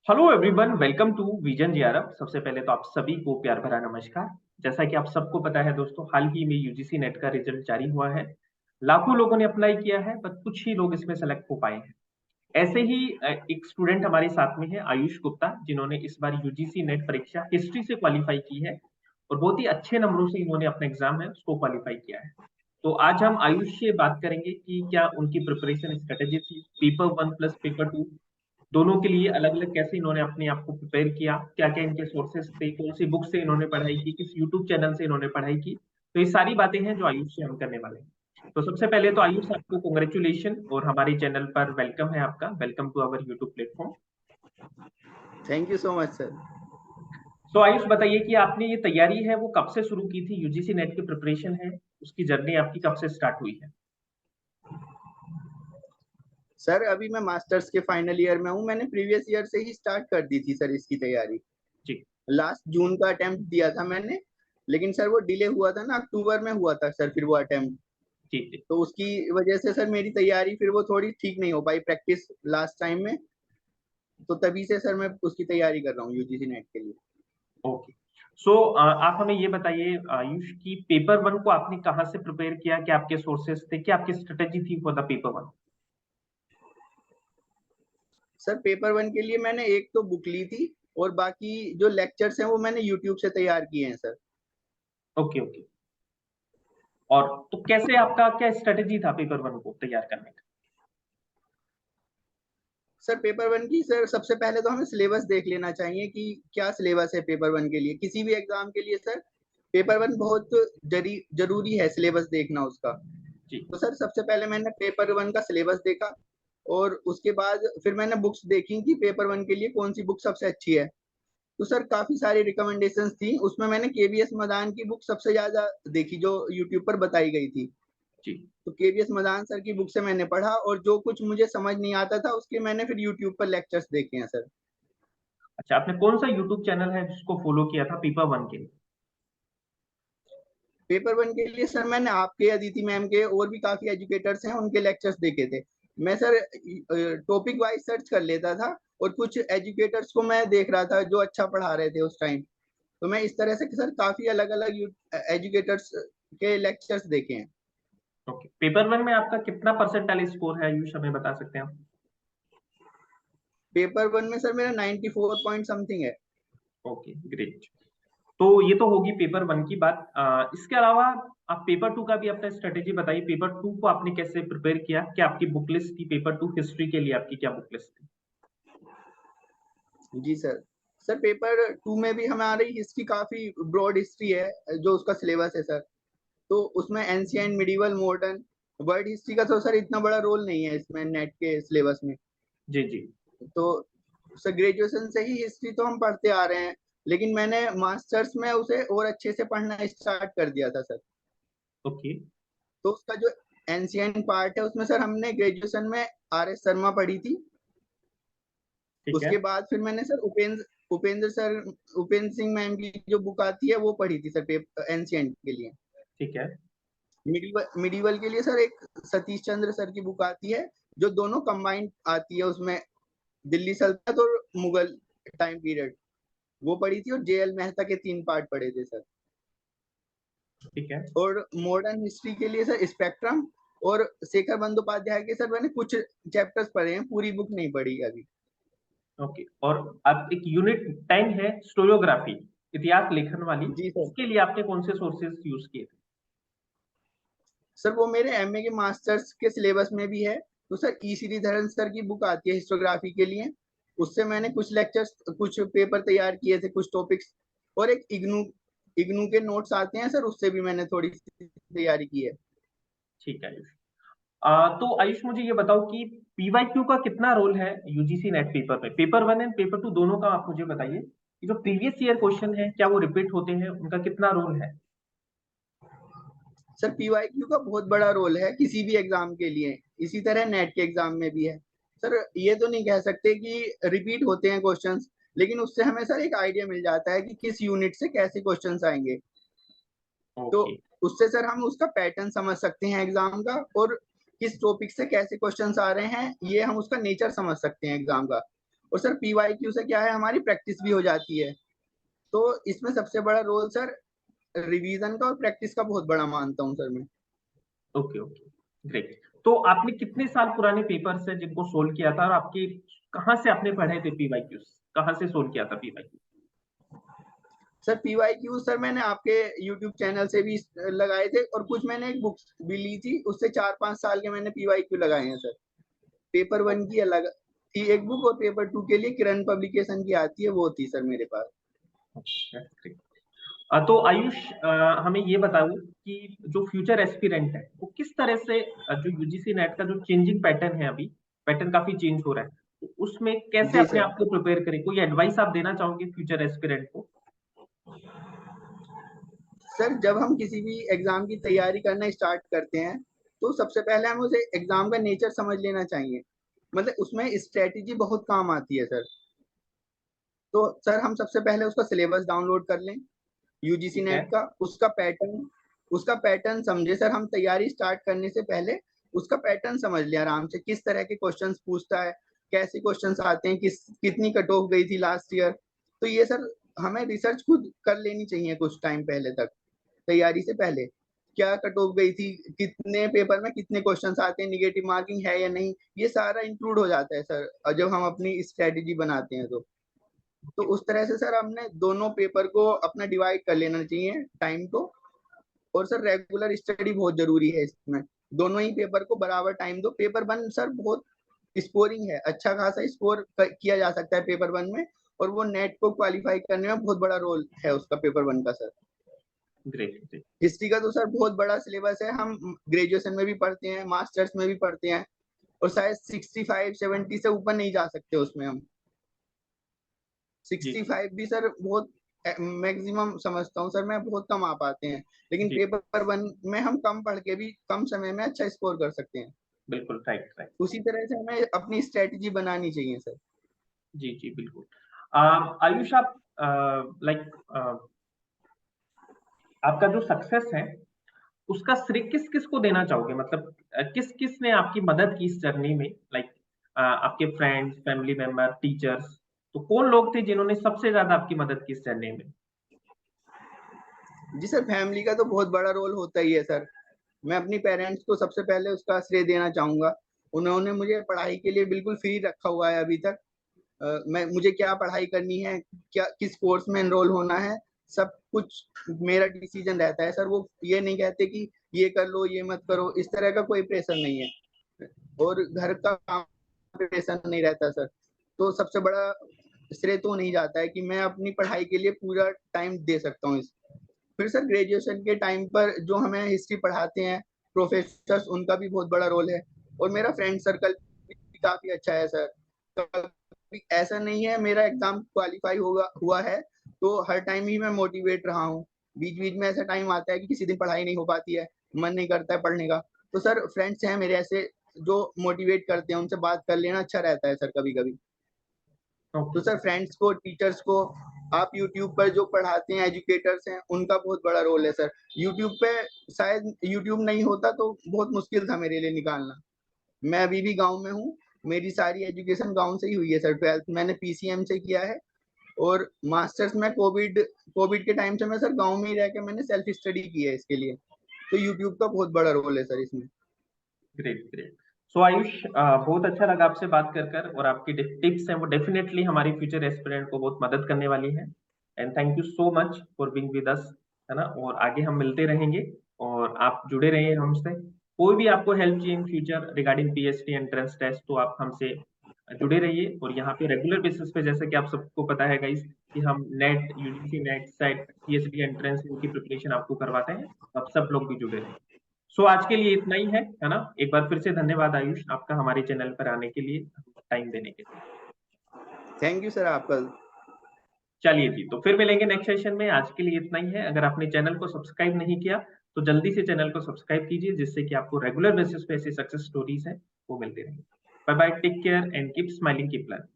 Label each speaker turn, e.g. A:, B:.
A: Hello everyone, welcome to vision GRF. सबसे पहले तो आप सभी को प्यार भरा नमस्कार। जैसा कि आप सबको पता है दोस्तों, हाल ही में यूजीसी नेट का रिजल्ट जारी हुआ है। लाखों लोगों ने अप्लाई किया है, पर कुछ ही लोग इसमें सेलेक्ट हो पाए हैं। ऐसे ही एक स्टूडेंट हमारे साथ में है, आयुष गुप्ता, जिन्होंने इस बार यूजीसी नेट परीक्षा हिस्ट्री से क्वालिफाई की है और बहुत ही अच्छे नंबरों से इन्होंने अपना एग्जाम है उसको क्वालिफाई किया है। तो आज हम आयुष से बात करेंगे कि क्या उनकी प्रिपरेशन स्ट्रेटेजी थी, paper one plus paper two दोनों के लिए अलग अलग, कैसे इन्होंने अपने आप को प्रिपेयर किया, क्या क्या इनके सोर्सेस थे, कौन सी बुक से इन्होंने पढ़ाई की, किस यूट्यूब चैनल से इन्होंने पढ़ाई की। तो ये सारी बातें हैं जो आयुष से हम करने वाले हैं। तो सबसे पहले तो आयुष, आपको कॉन्ग्रेचुलेशन और हमारे चैनल पर वेलकम है आपका। Welcome to our YouTube platform.
B: Thank you so much sir.
A: तो आयुष बताइए कि आपने ये तैयारी है वो कब से शुरू की थी, यूजीसी नेट की प्रिपरेशन है उसकी जर्नी आपकी कब से स्टार्ट हुई है?
B: सर अभी मैं मास्टर्स के फाइनल ईयर में हूँ। मैंने प्रीवियस ईयर से ही स्टार्ट कर दी थी सर इसकी तैयारी।
A: जी
B: लास्ट जून का अटेम्प्ट दिया था मैंने, लेकिन सर वो डिले हुआ था ना, अक्टूबर में हुआ था सर फिर वो अटेम्प्ट।
A: जी जी।
B: तो उसकी वजह से सर मेरी तैयारी फिर वो थोड़ी ठीक नहीं हो पाई प्रैक्टिस लास्ट टाइम में। तो तभी से सर मैं उसकी तैयारी कर रहा हूँ यूजीसी नेट के लिए।
A: ओके। सो आप हमें ये बताइए आयुष, की पेपर वन को आपने कहाँ से प्रिपेयर किया, क्या आपके सोर्सेस थे, क्या आपकी स्ट्रेटेजी थी for the paper one?
B: Sir paper one के लिए मैंने एक तो बुक ली थी, और बाकी जो लेक्चर्स हैं वो मैंने यूट्यूब से तैयार किए हैं सर।
A: Okay okay. और तो कैसे, आपका क्या स्ट्रेटेजी था पेपर वन को तैयार करने का?
B: सर पेपर वन की सर सबसे पहले तो हमें सिलेबस देख लेना चाहिए कि क्या सिलेबस है पेपर वन के लिए, किसी भी एग्जाम के लिए सर। पेपर वन बहुत जरूरी है सिलेबस देखना उसका।
A: जी
B: तो सर सबसे पहले मैंने पेपर वन का सिलेबस देखा, और उसके बाद फिर मैंने बुक्स देखी कि पेपर वन के लिए कौन सी बुक सबसे अच्छी है। तो सर काफी सारी रिकमेंडेशंस थी, उसमें मैंने केवीएस मदान की बुक सबसे ज्यादा देखी जो यूट्यूब पर बताई गई थी।
A: जी।
B: तो केवीएस मदान सर की बुक से मैंने पढ़ा, और जो कुछ मुझे समझ नहीं आता था उसके मैंने फिर यूट्यूब पर लेक्चर्स देखे हैं सर।
A: अच्छा, आपने कौन सा यूट्यूब चैनल है जिसको फॉलो किया था पेपर वन के लिए?
B: पेपर वन के लिए सर मैंने आपके, अदिति मैम के, और भी काफी एजुकेटर्स हैं उनके लेक्चर्स देखे थे। मैं सर टॉपिक वाइज सर्च कर लेता था, और कुछ एजुकेटर्स को मैं देख रहा था जो अच्छा पढ़ा रहे थे उस टाइम। तो मैं इस तरह से सर काफी अलग अलग एजुकेटर्स के लेक्चर्स देखे हैं।
A: ओके, पेपर वन में आपका कितना परसेंटाइल स्कोर है आयुष, हमें बता सकते हैं आप?
B: पेपर वन में सर मेरा 94 पॉइंट समथिंग है।
A: Okay great. तो ये तो होगी पेपर वन की बात। इसके अलावा आप पेपर टू का भी अपना स्ट्रेटेजी बताइए। पेपर टू को आपने कैसे प्रिपेयर किया, क्या आपकी बुक लिस्ट थी पेपर टू हिस्ट्री के लिए, आपकी क्या बुक लिस्ट थी?
B: जी सर। सर पेपर टू में भी हमारी हिस्ट्री काफी ब्रॉड हिस्ट्री है, जो उसका सिलेबस है सर। तो उसमें ancient, medieval, modern, world history का तो सर इतना बड़ा रोल नहीं है इसमें नेट के सिलेबस में।
A: जी जी।
B: तो सर ग्रेजुएशन से ही हिस्ट्री तो हम पढ़ते आ रहे हैं, लेकिन मैंने मास्टर्स में उसे और अच्छे से पढ़ना स्टार्ट कर दिया था सर।
A: ओके।
B: तो उसका जो एंशियंट पार्ट है उसमें सर हमने ग्रेजुएशन में आर एस शर्मा पढ़ी थी।
A: ठीक है।
B: उसके बाद फिर मैंने sir Upendra sir, Upendra Singh ma'am की जो बुक आती है वो पढ़ी थी सर एंशियंट के लिए।
A: ठीक है।
B: मिडिवल के लिए सर एक सतीश चंद्र सर की बुक आती है, जो दोनों कंबाइंड आती है उसमें, दिल्ली सल्तनत और मुगल टाइम पीरियड, वो पढ़ी थी। और जेएल मेहता के 3 पार्ट पढ़े थे सर।
A: ठीक है।
B: और मॉडर्न हिस्ट्री के लिए सर स्पेक्ट्रम और शेखर बंदोपाध्याय के सर मैंने कुछ चैप्टर्स पढ़े हैं, पूरी बुक नहीं पढ़ी अभी।
A: ओके। और अब एक यूनिट 10 है स्टोरियोग्राफी, इतिहास लेखन वाली,
B: जी सर।
A: उसके लिए आपने कौन से सोर्सेज यूज किए थे?
B: सर वो मेरे एमए के मास्टर्स के सिलेबस में भी है। तो सर ई श्रीधरन सर की बुक आती है हिस्टोग्राफी के लिए, उससे मैंने कुछ लेक्चर्स, कुछ पेपर तैयार किए थे, कुछ टॉपिक्स। और एक इग्नू इग्नू के नोट्स आते हैं सर, उससे भी मैंने थोड़ी सी तैयारी की है।
A: ठीक है आयुष। तो आयुष मुझे ये बताओ कि पीवाईक्यू का कितना रोल है यूजीसी नेट पेपर में, paper one and paper two दोनों का आप मुझे बताइए कि जो प्रीवियस ईयर क्वेश्चन है क्या वो रिपीट होते हैं, उनका कितना रोल है?
B: सर पीवाईक्यू का बहुत बड़ा रोल है किसी भी एग्जाम के लिए, इसी तरह नेट के एग्जाम में भी है। सर ये तो नहीं कह सकते कि रिपीट होते हैं क्वेश्चंस, लेकिन उससे हमें सर एक आइडिया मिल जाता है कि किस यूनिट से कैसे क्वेश्चंस आएंगे। तो
A: ओके।
B: उससे सर हम उसका पैटर्न समझ सकते हैं एग्जाम का, और किस टॉपिक से कैसे क्वेश्चंस आ रहे हैं ये हम उसका नेचर समझ सकते हैं एग्जाम का। और सर PYQ से क्या है, हमारी प्रैक्टिस भी हो जाती है। तो इसमें सबसे बड़ा रोल सर रिवीजन का और प्रैक्टिस का बहुत बड़ा मानता हूँ सर मैं।
A: Okay okay, great. तो आपने कितने साल पुराने पेपर्स हैं जिनको सोल्व किया था, और आपके कहाँ से आपने पढ़े थे पीवाईक्यूज, कहाँ से सोल्व किया था पीवाईक्यू?
B: सर PYQ सर मैंने आपके YouTube चैनल से भी लगाए थे, और कुछ मैंने एक बुक भी ली थी, उससे 4-5 साल के मैंने PYQ लगाए हैं सर। पेपर 1 की अलग थी एक बुक, और पेपर 2 के लिए किरण पब्लिकेशन की आती है, वो थी सर मेरे पास।
A: तो आयुष, हमें ये बताओ कि जो फ्यूचर एस्पिरेंट है वो किस तरह से जो यूजीसी नेट का जो चेंजिंग पैटर्न है, अभी पैटर्न काफी चेंज हो रहा है, तो उसमें कैसे
B: जी
A: अपने
B: सर।
A: आप को प्रिपेयर करें? कोई एडवाइस आप देना चाहोगे फ्यूचर एस्पिरेंट को?
B: सर जब हम किसी भी एग्जाम की तैयारी करना स्टार्ट करते हैं, तो सबसे पहले हमें उसे एग्जाम का नेचर समझ लेना चाहिए। मतलब उसमें स्ट्रेटेजी बहुत काम आती है सर। तो सर हम सबसे पहले उसका सिलेबस डाउनलोड कर लें, यूजीसी
A: ठीक है।
B: नेट का, उसका पैटर्न समझे सर। हम तैयारी स्टार्ट करने से पहले उसका पैटर्न समझ लें आराम से, किस तरह के क्वेश्चंस पूछता है, कैसे क्वेश्चंस आते हैं, कितनी कट ऑफ गई थी लास्ट ईयर। तो ये सर हमें रिसर्च खुद कर लेनी चाहिए कुछ टाइम पहले तक, तैयारी से पहले। क्या कट ऑफ गई थी, कितने पेपर में कितने क्वेश्चंस आते हैं, निगेटिव मार्किंग है या नहीं, ये सारा इंक्लूड हो जाता है सर जब हम अपनी स्ट्रेटेजी बनाते हैं। तो उस तरह से सर हमने दोनों पेपर को अपना डिवाइड कर लेना चाहिए टाइम को। और सर रेगुलर स्टडी बहुत जरूरी है इसमें, दोनों ही पेपर को बराबर टाइम दो। पेपर 1 सर बहुत स्कोरिंग है, अच्छा खासा स्कोर किया जा सकता है पेपर 1 में, और वो नेट को क्वालिफाई करने में बहुत बड़ा रोल है उसका पेपर 1 का सर।
A: ग्रेट।
B: हिस्ट्री का तो सर बहुत बड़ा सिलेबस है, हम ग्रेजुएशन में भी पढ़ते हैं, मास्टर्स में भी पढ़ते हैं, और शायद 65-70 से ऊपर नहीं जा सकते उसमें हम।
A: जी
B: 65 भी सर बहुत मैक्सिमम समझता हूँ सर मैं, बहुत कम आ पाते हैं। लेकिन
A: जी,
B: पेपर 1 में हम कम पढ़ के भी कम समय में अच्छा स्कोर कर सकते हैं।
A: बिल्कुल, राइट राइट।
B: उसी तरह से हमें अपनी स्ट्रेटजी बनानी चाहिए सर।
A: जी जी, बिल्कुल। आयुष, आप लाइक आपका जो सक्सेस है उसका श्रेय किस किस को देना चाहोगे? मतलब किस किस ने आपकी मदद की इस जर्नी में? लाइक आपके फ्रेंड्स, फैमिली मेंबर, टीचर्स, तो कौन लोग थे जिन्होंने सबसे ज्यादा आपकी मदद की इस जर्नी में?
B: जी सर, फैमिली का तो बहुत बड़ा रोल होता ही है सर। मैं अपनी पेरेंट्स को सबसे पहले उसका श्रेय देना चाहूंगा। उन्होंने मुझे पढ़ाई के लिए बिल्कुल फ्री रखा हुआ है अभी तक। मैं मुझे क्या पढ़ाई करनी है, क्या किस कोर्स में एनरोल होना है, सब कुछ मेरा डिसीजन रहता है सर। वो ये नहीं कहते कि ये कर लो, ये मत करो, इस तरह का कोई प्रेशर नहीं है। और घर का काम प्रेशर नहीं रहता सर। तो सबसे बड़ा श्रेय तो नहीं जाता है कि मैं अपनी पढ़ाई के लिए पूरा टाइम दे सकता हूँ। फिर सर ग्रेजुएशन के टाइम पर जो हमें हिस्ट्री पढ़ाते हैं प्रोफेसर्स, उनका भी बहुत बड़ा रोल है। और मेरा फ्रेंड सर्कल भी काफी अच्छा है सर। कभी ऐसा नहीं है मेरा एग्जाम क्वालिफाई हुआ है तो हर टाइम ही मैं मोटिवेट रहा हूँ। बीच बीच में ऐसा टाइम आता है कि किसी दिन पढ़ाई नहीं हो पाती है, मन नहीं करता है पढ़ने का। तो सर फ्रेंड्स हैं मेरे ऐसे जो मोटिवेट करते हैं, उनसे बात कर लेना अच्छा रहता है सर कभी कभी। तो
A: ओके।
B: सर फ्रेंड्स को, टीचर्स को, आप यूट्यूब पर जो पढ़ाते हैं एजुकेटर्स हैं, उनका बहुत बड़ा रोल है सर। यूट्यूब पे शायद यूट्यूब नहीं होता तो बहुत मुश्किल था मेरे लिए निकालना। मैं अभी भी गांव में हूँ, मेरी सारी एजुकेशन गांव से ही हुई है सर। 12th मैंने PCM से किया है, और मास्टर्स में कोविड कोविड के टाइम से मैं सर गांव में ही रह के मैंने सेल्फ स्टडी की है इसके लिए। तो यूट्यूब का बहुत बड़ा रोल है सर इसमें।
A: Great great. सो आयुष, बहुत अच्छा लगा आपसे बात कर और आपकी टिप्स हैं वो डेफिनेटली हमारी फ्यूचर एस्पिरेंट को बहुत मदद करने वाली है। And thank you so much for being with us, है ना? और आगे हम मिलते रहेंगे, और आप जुड़े रहिए हमसे। कोई भी आपको हेल्प चाहिए in future regarding PhD entrance test, तो आप हमसे जुड़े रहिए। और यहाँ पे रेगुलर बेसिस पे, जैसे कि आप सबको पता है गाइस, कि हम net, UGC net, set, PhD entrance की प्रिपरेशन आपको करवाते हैं। आप सब लोग भी जुड़े रहिए। सो आज के लिए इतना ही है ना? एक बार फिर से धन्यवाद आयुष आपका हमारे चैनल पर आने के लिए, टाइम देने के लिए।
B: थैंक यू सर आपका।
A: चलिए जी, तो फिर मिलेंगे नेक्स्ट सेशन में। आज के लिए इतना ही है। अगर आपने चैनल को सब्सक्राइब नहीं किया तो जल्दी से चैनल को सब्सक्राइब कीजिए, जिससे कि आपको रेगुलर बेसिस पे ऐसी सक्सेस स्टोरीज हैं वो मिलती रहेंगी। Bye bye, take care and keep smiling, keep learning.